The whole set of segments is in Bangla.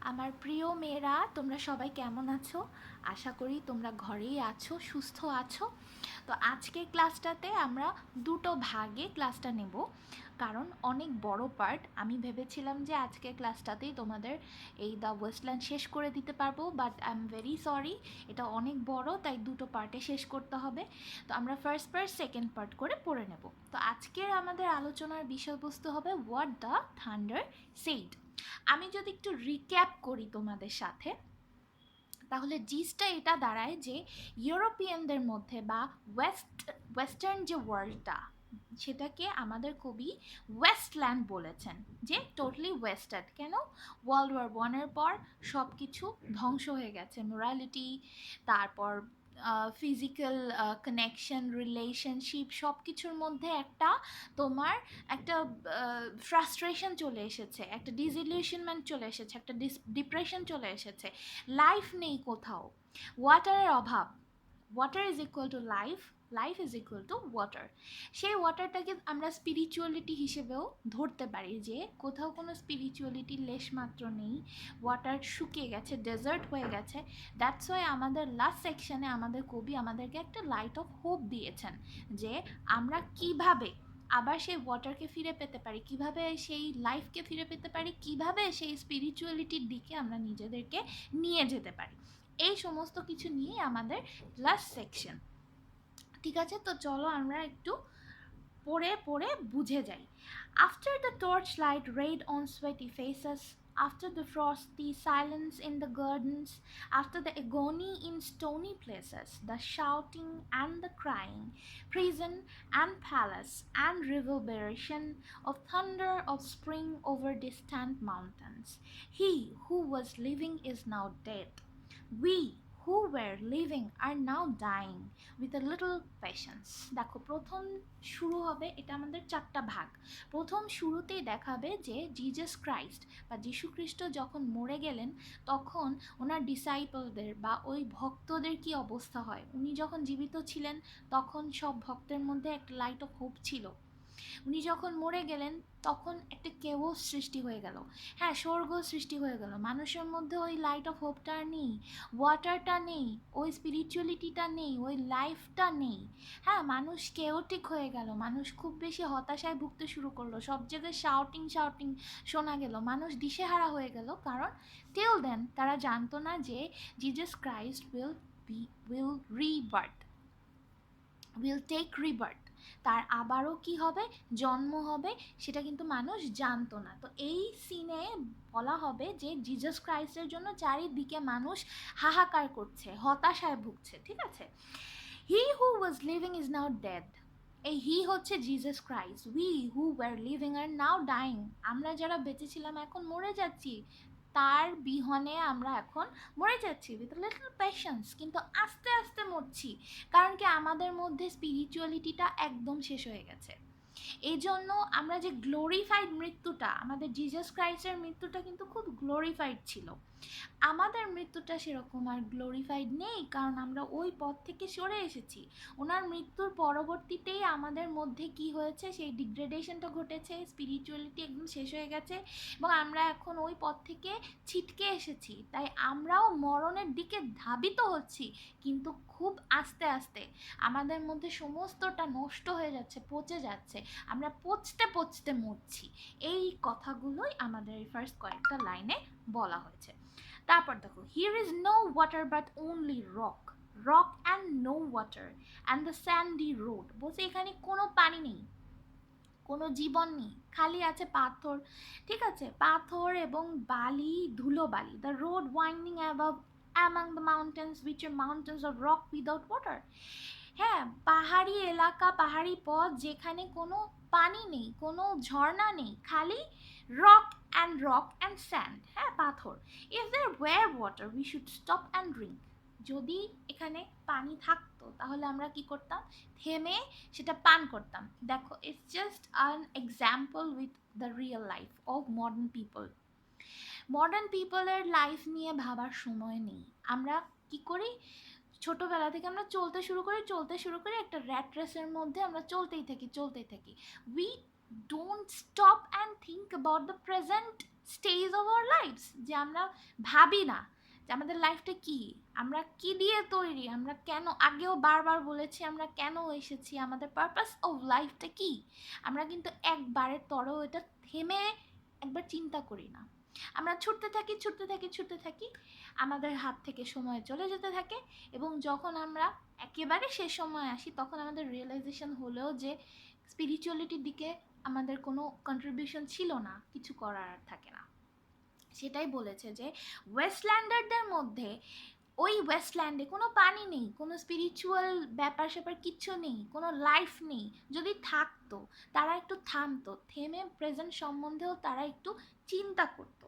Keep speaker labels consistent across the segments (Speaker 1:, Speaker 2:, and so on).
Speaker 1: আমার প্রিয় মেয়েরা, তোমরা সবাই কেমন আছো? আশা করি তোমরা ঘরেই আছো, সুস্থ আছো। তো আজকের ক্লাসটাতে আমরা দুটো ভাগে ক্লাসটা নেব, কারণ অনেক বড় পার্ট। আমি ভেবেছিলাম যে আজকের ক্লাসটাতেই তোমাদের এই দ্য ওয়েস্টল্যান্ড শেষ করে দিতে পারবো, but I am very sorry, এটা অনেক বড়, তাই দুটো পার্টে শেষ করতে হবে। তো আমরা ফার্স্ট পার্ট সেকেন্ড পার্ট করে পড়ে নেব। তো আজকের আমাদের আলোচনার বিষয়বস্তু হবে হোয়াট দ্য থান্ডার সেইড। আমি যদি একটু রিক্যাপ করি তোমাদের সাথে, তাহলে জিসটা এটা দাঁড়ায় যে ইউরোপিয়ানদের মধ্যে বা ওয়েস্টার্ন যে ওয়ার্ল্ডটা, সেটাকে আমাদের কবি ওয়েস্টল্যান্ড বলেছেন, যে টোটালি ওয়েস্টার্ন। কেন? ওয়ার্ল্ড ওয়ার 1-এর পর সব কিছু ধ্বংস হয়ে গেছে, মোরালিটি, তারপর ফিজিক্যাল কানেকশন, রিলেশনশিপ, সব কিছুর মধ্যে একটা তোমার একটা ফ্রাস্ট্রেশন চলে এসেছে, একটা ডিসইলিউশনমেন্ট চলে এসেছে, একটা ডিপ্রেশন চলে এসেছে। লাইফ নেই কোথাও, ওয়াটারের অভাব। Water is equal to life, life is equal to water. সেই ওয়াটারটাকে আমরা স্পিরিচুয়ালিটি হিসেবেও ধরতে পারি, যে কোথাও কোনো স্পিরিচুয়ালিটির লেশ মাত্র নেই, ওয়াটার শুকিয়ে গেছে, ডেজার্ট হয়ে গেছে। দ্যাটস ওয়াই আমাদের লাস্ট সেকশনে আমাদের কবি আমাদেরকে একটা লাইট অফ হোপ দিয়েছেন, যে আমরা কিভাবে আবার সেই ওয়াটারকে ফিরে পেতে পারি, কিভাবে সেই লাইফকে ফিরে পেতে পারি, কিভাবে সেই স্পিরিচুয়ালিটির দিকে আমরা নিজেদেরকে নিয়ে যেতে পারি। এই সমস্ত কিছু নিয়ে আমাদের লাস্ট সেকশন। ঠিক আছে, তো চলো আমরা একটু পড়ে পড়ে বুঝে যাই। After the torchlight rained on sweaty faces, after the frosty silence in the gardens, after the agony in stony places, the shouting and the crying, prison and palace and reverberation of thunder of spring over distant mountains, he who was living is now dead. We who were living are now dying with a little patience. দেখো, প্রথম শুরু হবে, এটা আমাদের চারটা ভাগ। প্রথম শুরুতেই দেখাবে যে জিজাস ক্রাইস্ট বা যীশু খ্রিস্ট যখন মরে গেলেন, তখন ওনার ডিসাইপলদের বা ওই ভক্তদের কি অবস্থা হয়। উনি যখন জীবিত ছিলেন তখন সব ভক্তের মধ্যে একটা লাইট অফ হোপ ছিল। উনি যখন মরে গেলেন তখন একটা কেওস সৃষ্টি হয়ে গেল, হ্যাঁ, স্বর্গ সৃষ্টি হয়ে গেল। মানুষের মধ্যে ওই লাইট অফ হোপটা নেই, ওয়াটারটা নেই, ওই স্পিরিচুয়ালিটিটা নেই, ওই লাইফটা নেই। হ্যাঁ, মানুষ কেওটিক হয়ে গেল, মানুষ খুব বেশি হতাশায় ভুগতে শুরু করলো, সব জায়গায় শাউটিং শাউটিং শোনা গেল, মানুষ দিশেহারা হয়ে গেল। কারণ টিল দেন তারা জানতো না যে Jesus Christ will rebirth, will take rebirth, তার আবারও কি হবে, জন্ম হবে, সেটা কিন্তু মানুষ জানতো না। তো এই সিনে বলা হবে যে জিজাস ক্রাইস্টের জন্য চারিদিকে মানুষ হাহাকার করছে, হতাশায় ভুগছে। ঠিক আছে, he who was living is now dead. এই হি হচ্ছে Jesus Christ. We who were living are now dying, আমরা যারা বেঁচে ছিলাম এখন মরে যাচ্ছি, তার বিহনে আমরা এখন মরে যাচ্ছি উইথ লিটল পেশেন্স, কিন্তু আস্তে আস্তে মরছি। কারণ কি, আমাদের মধ্যে স্পিরিচুয়ালিটিটা একদম শেষ হয়ে গেছে। এই জন্য আমরা যে গ্লোরিফাইড মৃত্যুটা, আমাদের জিজাস ক্রাইস্টের মৃত্যুটা কিন্তু খুব গ্লোরিফাইড ছিল। আমাদের মৃত্যুটা সেরকম আর গ্লোরিফাইড নেই, কারণ আমরা ওই পথ থেকে সরে এসেছি। ওনার মৃত্যুর পরবর্তীতেই আমাদের মধ্যে কি হয়েছে, সেই ডিগ্রেডেশনটা ঘটেছে, স্পিরিচুয়ালিটি একদম শেষ হয়ে গেছে, এবং আমরা এখন ওই পথ থেকে ছিটকে এসেছি। তাই আমরাও মরণের দিকে ধাবিত হচ্ছি, কিন্তু খুব আস্তে আস্তে আমাদের মধ্যে সমস্তটা নষ্ট হয়ে যাচ্ছে, পচে যাচ্ছে, আমরা পচতে পচতে মরছি। এই কথাগুলোই আমাদের এই ফার্স্ট কয়েকটা লাইনে বলা হয়েছে। তারপর দেখো, here is no water but only rock, rock and no water and the sandy road. বলছে এখানে কোনো পানি নেই, কোনো জীবন নেই, খালি আছে পাথর। ঠিক আছে, পাথর এবং বালি, ধুলো বালি। The road winding above among the mountains which are mountains of rock without water. হ্যাঁ, পাহাড়ি এলাকা, পাহাড়ি পথ, যেখানে কোনো পানি নেই, কোনো ঝর্ণা নেই, খালি রক অ্যান্ড স্যান্ড, হ্যাঁ, পাথর। If there were water we should stop and drink. যদি এখানে পানি থাকতো তাহলে আমরা কি করতাম, থেমে সেটা পান করতাম। দেখো, it's just an example with the real life of modern people. Modern পিপলের লাইফ নিয়ে ভাবার সময় নেই। আমরা কি করি, ছোটোবেলা থেকে আমরা চলতে শুরু করি একটা র্যাট রেসের মধ্যে আমরা চলতেই থাকি। We don't stop and think about the present stage of our lifes, যে আমরা ভাবি না যে আমাদের লাইফটা কি, আমরা কি দিয়ে তৈরি, আমরা কেন, আগেও বারবার বলেছি আমরা কেন এসেছি, আমাদের পারপাস অফ লাইফটা কি, আমরা কিন্তু একবারের তরেও এটা থেমে একবার চিন্তা করি না। আমরা ছুটতে থাকি ছুটতে থাকি ছুটতে থাকি, আমাদের হাত থেকে সময় চলে যেতে থাকে, এবং যখন আমরা একেবারে শেষ সময় আসি তখন আমাদের রিয়েলাইজেশন হলেও যে স্পিরিচুয়ালিটির দিকে আমাদের কোনো কন্ট্রিবিউশন ছিল না, কিছু করার আর থাকে না। সেটাই বলেছে যে ওয়েস্টল্যান্ডারদের মধ্যে, ওই ওয়েস্টল্যান্ডে কোনো পানি নেই, কোনো স্পিরিচুয়াল ব্যাপার স্যাপার কিচ্ছু নেই, কোনো লাইফ নেই। যদি থাকতো তারা একটু থামতো, থেমে প্রেজেন্ট সম্বন্ধেও তারা একটু চিন্তা করতো।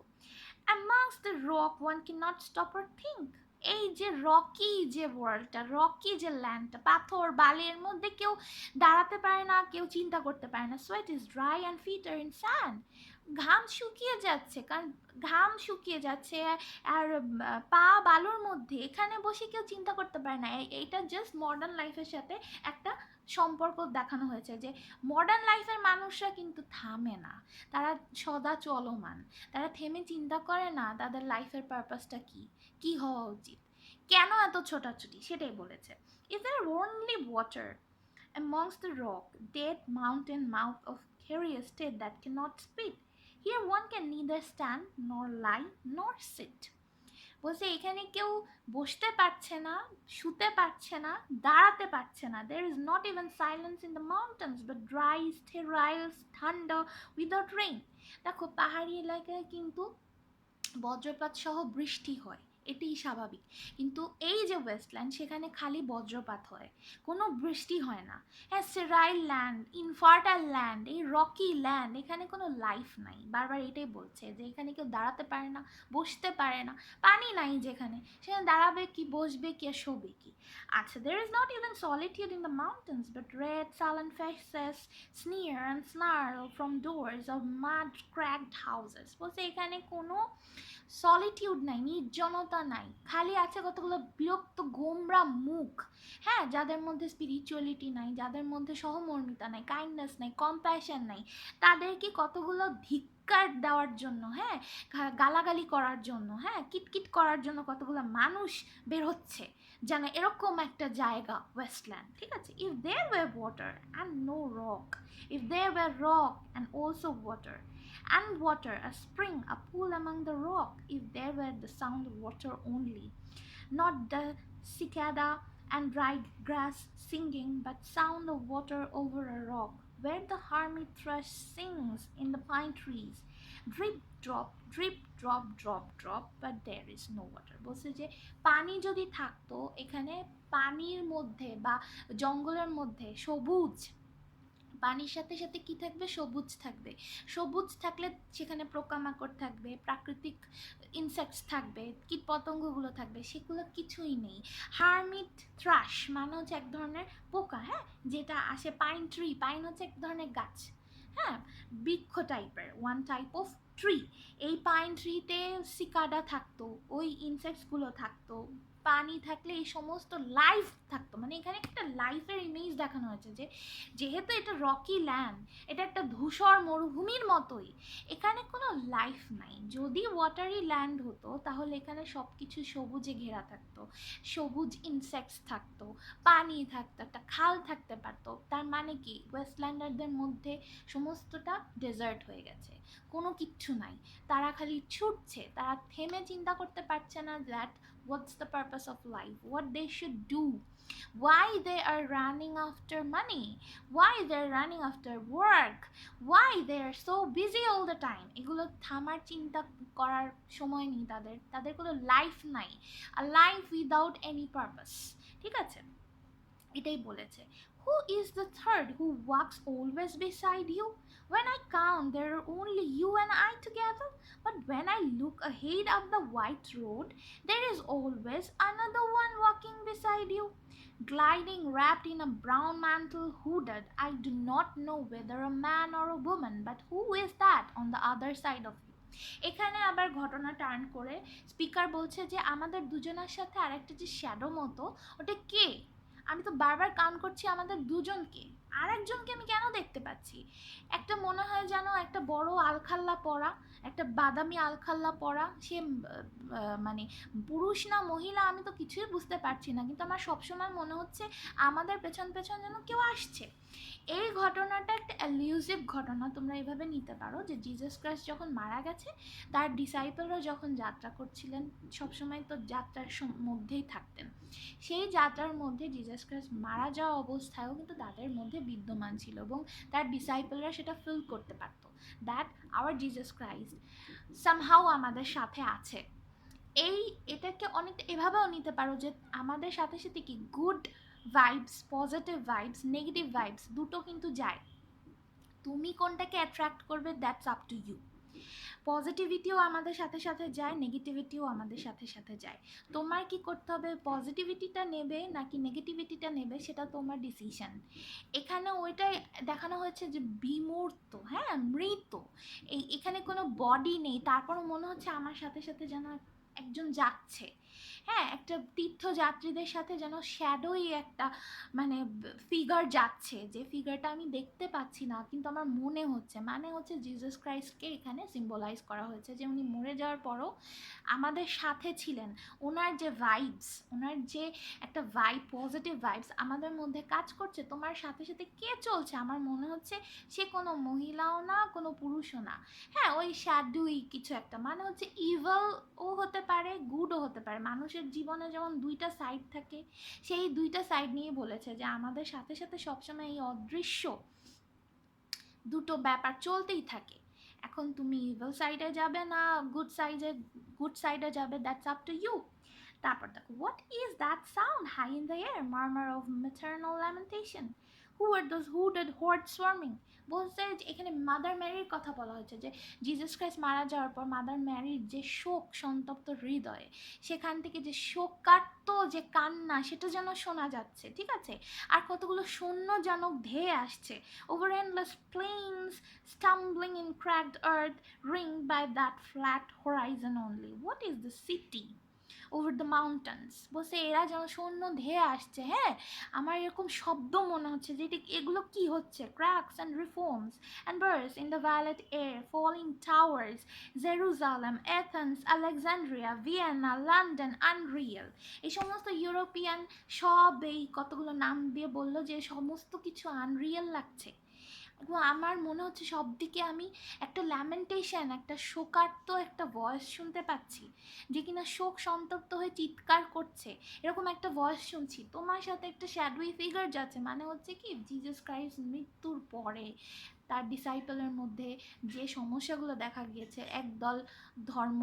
Speaker 1: Amongst the rock one cannot stop or think. এই যে রকি যে ওয়ার্ল্ডটা, রকি যে ল্যান্ডটা, পাথর বালির মধ্যে কেউ দাঁড়াতে পারে না, কেউ চিন্তা করতে পারে না। Sweat is dry and feet are in sand. ঘাম শুকিয়ে যাচ্ছে, কারণ ঘাম শুকিয়ে যাচ্ছে আর পা বালুর মধ্যে, এখানে বসে কেউ চিন্তা করতে পারে না। এইটা জাস্ট মডার্ন লাইফের সাথে একটা সম্পর্ক দেখানো হয়েছে যে মডার্ন লাইফের মানুষরা কিন্তু থামে না, তারা সদা চলমান, তারা থেমে চিন্তা করে না তাদের লাইফের পারপাসটা কি, কি হওয়া উচিত, কেন এত ছোটাছুটি, সেটাই বলেছে। Is there only water amongst the rock, dead mountain mouth of curious state that cannot speak. Here one can neither stand nor lie nor sit. বলছে এখানে কেউ বসতে পারছে না, শুতে পারছে না, দাঁড়াতে পারছে না। There is not even silence in the mountains but dry sterile thunder without rain. দেখো পাহাড়ি এলাকায় কিন্তু বজ্রপাত সহ বৃষ্টি হয়, এটাই স্বাভাবিক, কিন্তু এই যে ওয়েস্টল্যান্ড সেখানে খালি বজ্রপাত হয়, কোনো বৃষ্টি হয় না। হ্যাঁ, সেরাইল ল্যান্ড, ইনফার্টাইল ল্যান্ড, এই রকি ল্যান্ড, এখানে কোনো লাইফ নাই। বারবার এটাই বলছে যে এখানে কেউ দাঁড়াতে পারে না, বসতে পারে না, পানি নাই যেখানে, সেখানে দাঁড়াবে কি, বসবে কি, আর শোবে কি। আচ্ছা, there is not even solitude in the mountains but red sullen faces sneer and snarl from doors of mud cracked houses. বলছে এখানে কোনো সলিটিউড নাই, নির্জনতা নাই, খালি আছে কতগুলো বিরক্ত গোমরা মুখ, হ্যাঁ, যাদের মধ্যে স্পিরিচুয়ালিটি নাই, যাদের মধ্যে সহমর্মিতা নাই, কাইন্ডনেস নাই, কম্প্যাশন নাই, তাদেরকে কতগুলো ধিক্কার দেওয়ার জন্য, হ্যাঁ, গালাগালি করার জন্য, হ্যাঁ, কিটকিট করার জন্য কতগুলো মানুষ বের হচ্ছে, জানে এরকম একটা জায়গা ওয়েস্টল্যান্ড। ঠিক আছে, if there were water and no rock, if there were rock and also water, and water, a spring, a pool among the rock, if there were the sound of water only, not the cicada and dry grass singing, but sound of water over a rock, where the hermit thrush sings in the pine trees, drip drop drip drop drop drop, but there is no water. বলছে যে পানি যদি থাকতো এখানে, পানির মধ্যে বা জঙ্গলের মধ্যে সবুজ, পানির সাথে সাথে কি থাকবে, সবুজ থাকবে, সবুজ থাকলে সেখানে পোকামাকড় থাকবে, প্রাকৃতিক ইনসেক্টস থাকবে, কীট পতঙ্গগুলো থাকবে, সেগুলো কিছুই নেই। হার্মিট থ্রাশ মানে হচ্ছে এক ধরনের পোকা, হ্যাঁ, যেটা আসে পাইন ট্রি, পাইন হচ্ছে এক ধরনের গাছ, হ্যাঁ, বৃক্ষ টাইপের, ওয়ান টাইপ অফ ট্রি। এই পাইন ট্রিতে সিকাডা থাকতো, ওই ইনসেক্টসগুলো থাকতো, পানি থাকলে এই সমস্ত লাইফ থাকতো। মানে এখানে একটা লাইফের ইমেজ দেখানো হয়েছে যে যেহেতু এটা রকি ল্যান্ড, এটা একটা ধূসর মরুভূমির মতোই, এখানে কোনো লাইফ নাই। যদি ওয়াটারি ল্যান্ড হতো তাহলে এখানে সব কিছু সবুজে ঘেরা থাকতো, সবুজ ইনসেক্টস থাকতো, পানি থাকতো, একটা খাল থাকতে পারতো। তার মানে কি, ওয়েস্টল্যান্ডারদের মধ্যে সমস্তটা ডেজার্ট হয়ে গেছে, কোনো কিচ্ছু নাই, তারা খালি ছুটছে, তারা থেমে চিন্তা করতে পারছে না that what's the purpose of life, what they should do, why they are running after money, why they're running after work, why they are so busy all the time. এগুলো থামার চিন্তা করার সময় নেই তাদের, তাদের কোনো লাইফ নাই, a life without any purpose। ঠিক আছে, এটাই বলেছে। Who is the third who walks always beside you? When I count, there are only you and I together. But when I look ahead up the white road, there is always another one walking beside you, gliding wrapped in a brown mantle hooded. I do not know whether a man or a woman, but who is that on the other side of you? এখানে আবার ঘটনা টার্ন করে স্পিকার বলছে যে আমাদের দুজনের সাথে আরেকটা যে শ্যাডো মতো, ওটা কে? আমি তো বারবার কাউন্ট করছি আমাদের দুজনকে, আরেকজনকে আমি কেন দেখতে পাচ্ছি? একটা মনে হয় যেন একটা বড় আলখাল্লা পরা, একটা বাদামি আলখাল্লা পরা, সে মানে পুরুষ না মহিলা আমি তো কিছুই বুঝতে পারছি না, কিন্তু আমার সবসময় মনে হচ্ছে আমাদের পেছন পেছন যেন কেউ আসছে। এই ঘটনাটা একটা অ্যালিউজিভ ঘটনা, তোমরা এভাবে নিতে পারো যে জিজাস ক্রাইস্ট যখন মারা গেছে, তার ডিসাইপলরা যখন যাত্রা করছিলেন, সবসময় তো যাত্রার মধ্যেই থাকতেন, সেই যাত্রার মধ্যে জিজাস ক্রাইস্ট মারা যাওয়া অবস্থায়ও কিন্তু তাদের মধ্যে বিদ্যমান ছিল, এবং তার ডিসাইপলরা সেটা ফিল করতে পারতো that our Jesus Christ somehow আমাদের সাথে আছে। এটাকে অনেকটা এভাবেও নিতে পারো যে আমাদের সাথে সাথে কি good vibes, positive vibes, negative vibes দুটো কিন্তু যায়। তুমি কোনটাকে অ্যাট্রাক্ট করবে, দ্যাটস আপ টু ইউ। পজিটিভিটিও আমাদের সাথে সাথে যায়, নেগেটিভিটিও আমাদের সাথে সাথে যায়। তোমার কি করতে হবে, পজিটিভিটিটা নেবে নাকি নেগেটিভিটিটা নেবে, সেটা তোমার ডিসিশন। এখানে ওইটাই দেখানো হয়েছে যে বিমূর্ত, হ্যাঁ মৃত, এখানে কোনো বডি নেই, তারপরও মনে হচ্ছে আমার সাথে সাথে যেন একজন যাচ্ছে। হ্যাঁ, একটা তীর্থযাত্রীদের সাথে যেন শ্যাডোই একটা মানে ফিগার যাচ্ছে, যে ফিগারটা আমি দেখতে পাচ্ছি না কিন্তু আমার মনে হচ্ছে, মানে হচ্ছে জিসাস ক্রাইস্টকে এখানে সিম্বলাইজ করা হয়েছে যে উনি মরে যাওয়ার পরও আমাদের সাথে ছিলেন। ওনার যে ভাইবস, ওনার যে একটা পজিটিভ ভাইবস আমাদের মধ্যে কাজ করছে। তোমার সাথে সাথে কে চলছে, আমার মনে হচ্ছে সে কোনো মহিলাও না, কোনো পুরুষও না, হ্যাঁ ওই শ্যাডুই কিছু একটা, মানে হচ্ছে ইভল ও হতে পারে, গুডও হতে পারে। মানুষের জীবনে যেমন দুইটা সাইড থাকে, সেই দুইটা সাইড নিয়ে বলেছে যে আমাদের সাথে সাথে সবসময় এই অদৃশ্য দুটো ব্যাপার চলতেই থাকে। এখন তুমি ইভল সাইডে যাবে না গুড সাইডে যাবে, দ্যাটস আপ টু ইউ। তারপর দেখো, what is that sound high in the air, murmur of maternal lamentation, who are those hooded hordes swarming. বলছে এখানে মাদার ম্যারির কথা বলা হয়েছে, যে জিজাস ক্রাইস্ট মারা যাওয়ার পর মাদার ম্যারির যে শোক সন্তপ্ত হৃদয়ে, সেখান থেকে যে শোকার্ত যে কান্না সেটা যেন শোনা যাচ্ছে, ঠিক আছে। আর কতগুলো শূন্যজনক ধেয়ে আসছে, over endless plains stumbling in cracked earth ringed by that flat horizon only. What is the city over the mountains? বসে এরা যেন শূন্য ধেয়ে আসছে। হ্যাঁ, আমার এরকম শব্দ মনে হচ্ছে যে এগুলো কি হচ্ছে, cracks and reforms and bursts in the violet air, falling towers, Jerusalem, Athens, Alexandria, Vienna, London, unreal। এই সমস্ত ইউরোপিয়ান সব এই কতগুলো নাম দিয়ে বললো যে সমস্ত কিছু আনরিয়েল লাগছে। আমার মনে হচ্ছে সব দিকে আমি একটা ল্যামেন্টেশন, একটা শোকার্ত একটা ভয়েস শুনতে পাচ্ছি, যে কিনা শোক সন্তপ্ত হয়ে চিৎকার করছে, এরকম একটা ভয়েস শুনছি। তোমার সাথে একটা শ্যাডোই ফিগার যাচ্ছে, মানে হচ্ছে কি জিজাস ক্রাইস্ট মৃত্যুর পরে তার ডিসাইপলের মধ্যে যে সমস্যাগুলো দেখা গিয়েছে, একদল ধর্ম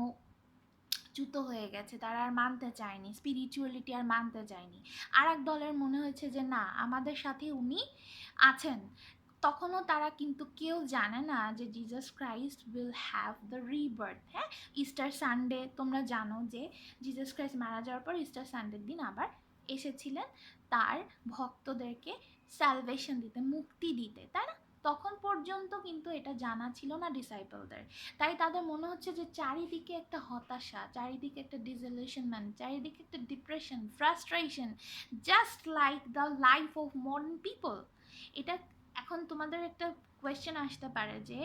Speaker 1: চ্যুত হয়ে গেছে, তারা আর মানতে চায়নি, স্পিরিচুয়ালিটি আর মানতে চায়নি। আর এক দলের মনে হয়েছে যে না, আমাদের সাথে উনি আছেন। তখনও তারা কিন্তু কেউ জানে না যে Jesus Christ will have the rebirth. হ্যাঁ, ইস্টার সানডে তোমরা জানো যে জিজাস ক্রাইস্ট মারা যাওয়ার পর ইস্টার সানডের দিন আবার এসেছিলেন তার ভক্তদেরকে স্যালভেশন দিতে, মুক্তি দিতে, তাই না? তখন পর্যন্ত কিন্তু এটা জানা ছিল না ডিসাইপলদের। তাই তাদের মনে হচ্ছে যে চারিদিকে একটা হতাশা, চারিদিকে একটা ডিসিলিউশনমেন্ট, চারিদিকে একটা depression, frustration, just like the life of modern people. এটা এখন তোমাদের একটা কোয়েশ্চেন আসতে পারে যে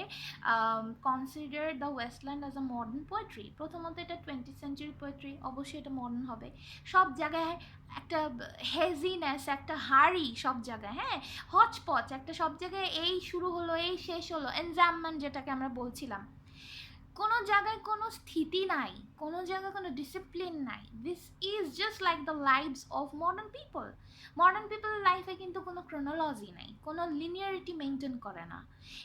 Speaker 1: consider the wasteland as a modern poetry. প্রথমত এটা 20th সেঞ্চুরি পোয়েট্রি, অবশ্যই এটা মডার্ন হবে। সব জায়গায় একটা হেজিনেস, একটা হাড়ি সব জায়গায়, হ্যাঁ হচপচ একটা, সব জায়গায় এই শুরু হলো এই শেষ হলো, এনজামমেন্ট যেটাকে আমরা বলছিলাম। কোনো জায়গায় কোনো স্থিতি নাই, কোনো জায়গায় কোনো ডিসিপ্লিন নাই। This is just like the lives of modern people. Modern পিপলের লাইফে কিন্তু কোনো ক্রোনোলজি নাই, কোনো লিনিয়ারিটি মেনটেন করে না,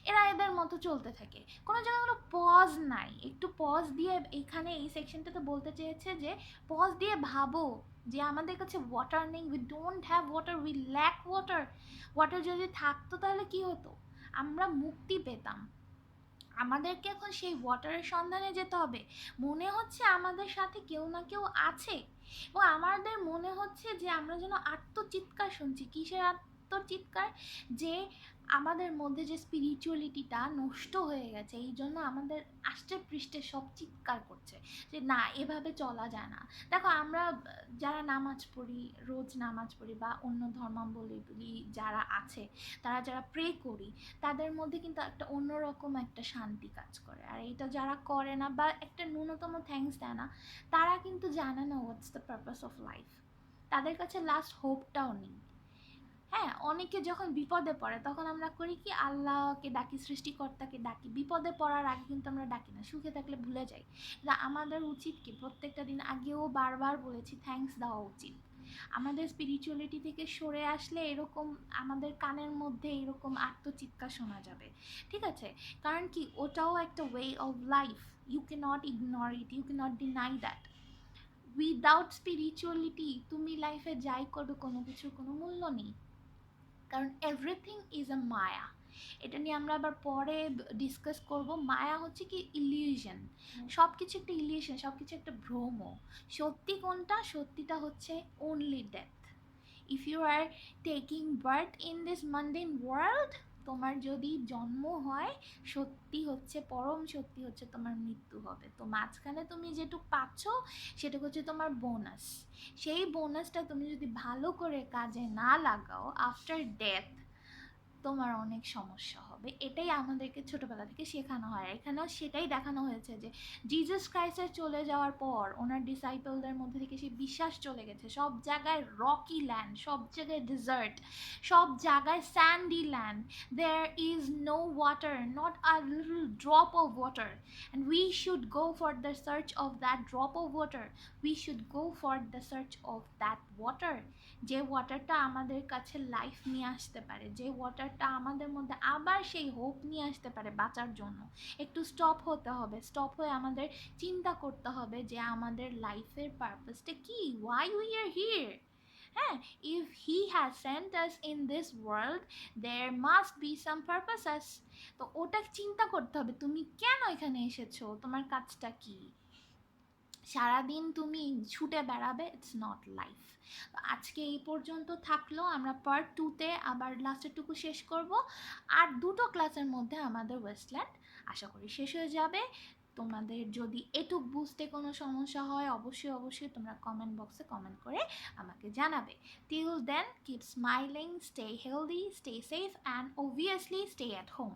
Speaker 1: এরা এদের মতো চলতে থাকে। কোনো জায়গায় কোনো পজ নাই। একটু পজ দিয়ে এখানে এই সেকশনটাতে বলতে চেয়েছে যে পজ দিয়ে ভাবো যে আমাদের কাছে ওয়াটার নেই, we don't have water, we lack water. Water যদি থাকতো তাহলে কি হতো, আমরা মুক্তি পেতাম। আমাদেরকে এখন সেই ওয়াটারের সন্ধানে যেতে হবে। মনে হচ্ছে আমাদের সাথে কেউ না কেউ আছে, এবং আমাদের মনে হচ্ছে যে আমরা যেন আত্মচিৎকার শুনছি। কিসের আত্মচিৎকার? যে আমাদের মধ্যে যে স্পিরিচুয়ালিটিটা নষ্ট হয়ে গেছে, এই জন্য আমাদের আষ্টে পৃষ্ঠে সব চিৎকার করছে যে না, এভাবে চলা যায় না। দেখো, আমরা যারা নামাজ পড়ি, রোজ নামাজ পড়ি, বা অন্য ধর্মাবলম্বী যারা আছে, তারা যারা প্রে করি, তাদের মধ্যে কিন্তু একটা অন্যরকম একটা শান্তি কাজ করে। আর এইটা যারা করে না বা একটা ন্যূনতম থ্যাঙ্কস দেয় না, তারা কিন্তু জানে না what's the purpose of life. তাদের কাছে লাস্ট হোপটাও নেই। হ্যাঁ, অনেকে যখন বিপদে পড়ে তখন আমরা করি কি, আল্লাহকে ডাকি, সৃষ্টিকর্তাকে ডাকি। বিপদে পড়ার আগে কিন্তু আমরা ডাকি না, সুখে থাকলে ভুলে যাই। কিন্তু আমাদের উচিত কি, প্রত্যেকটা দিন, আগেও বারবার বলেছি, থ্যাঙ্কস দেওয়া উচিত। আমাদের স্পিরিচুয়ালিটি থেকে সরে আসলে এরকম আমাদের কানের মধ্যে এরকম আত্মচিৎকার শোনা যাবে, ঠিক আছে? কারণ কি, ওটাও একটা way of life. You cannot ignore it, you cannot deny that. Without spirituality তুমি লাইফে যাই করবে, কোনো কিছুর কোনো মূল্য নেই। কারণ এভরিথিং ইজ আ মায়া। এটা নিয়ে আমরা আবার পরে ডিসকাস করব। মায়া হচ্ছে কি, ইলিউশন। সব কিছু একটা ইলিউশন, সব কিছু একটা ভ্রম। সত্যি কোনটা? সত্যিটা হচ্ছে only death. If you are taking birth in this mundane world, তোমার যদি জন্ম হয়, সত্যি হচ্ছে, পরম সত্যি হচ্ছে তোমার মৃত্যু হবে। তো মাঝখানে তুমি যেটুকু পাচ্ছ, সেটা হচ্ছে তোমার বোনাস। সেই বোনাসটা তুমি যদি ভালো করে কাজে না লাগাও, আফটার ডেথ তোমার অনেক সমস্যা হবে। এটাই আমাদেরকে ছোটবেলা থেকে শেখানো হয়। এখানেও সেটাই দেখানো হয়েছে যে জিজাস ক্রাইস্টের চলে যাওয়ার পর ওনার ডিসাইপলদের মধ্যে থেকে সেই বিশ্বাস চলে গেছে। সব জায়গায় রকি ল্যান্ড, সব জায়গায় ডেজার্ট, সব জায়গায় sandy land. There is no water, not a little drop of water, and we should go for the search of that drop of water. We should go for the search of that water, যে ওয়াটারটা আমাদের কাছে লাইফ নিয়ে আসতে পারে, যে ওয়াটারটা আমাদের মধ্যে আবার সেই হোপ নিয়ে আসতে পারে বাঁচার জন্য। একটু স্টপ হতে হবে, স্টপ হয়ে আমাদের চিন্তা করতে হবে যে আমাদের লাইফের পারপাসটা কি, ওয়াই উই আর হিয়ার। হ্যাঁ, if he has sent us in this world, there must be some purpose. তো ওটা চিন্তা করতে হবে, তুমি কেন এখানে এসেছো, তোমার কাজটা কি। সারাদিন তুমি ছুটে বেড়াবে, ইটস নট লাইফ। তো আজকে এই পর্যন্ত থাকলো। আমরা পার্ট 2-তে আবার লাস্টেরটুকু শেষ করব। আর দুটো ক্লাসের মধ্যে আমাদের ওয়েস্টল্যান্ড আশা করি শেষ হয়ে যাবে। তোমাদের যদি এটুক বুঝতে কোনো সমস্যা হয়, অবশ্যই অবশ্যই তোমরা কমেন্ট বক্সে কমেন্ট করে আমাকে জানাবে। Till then, keep smiling, stay healthy, stay safe, and obviously stay at home.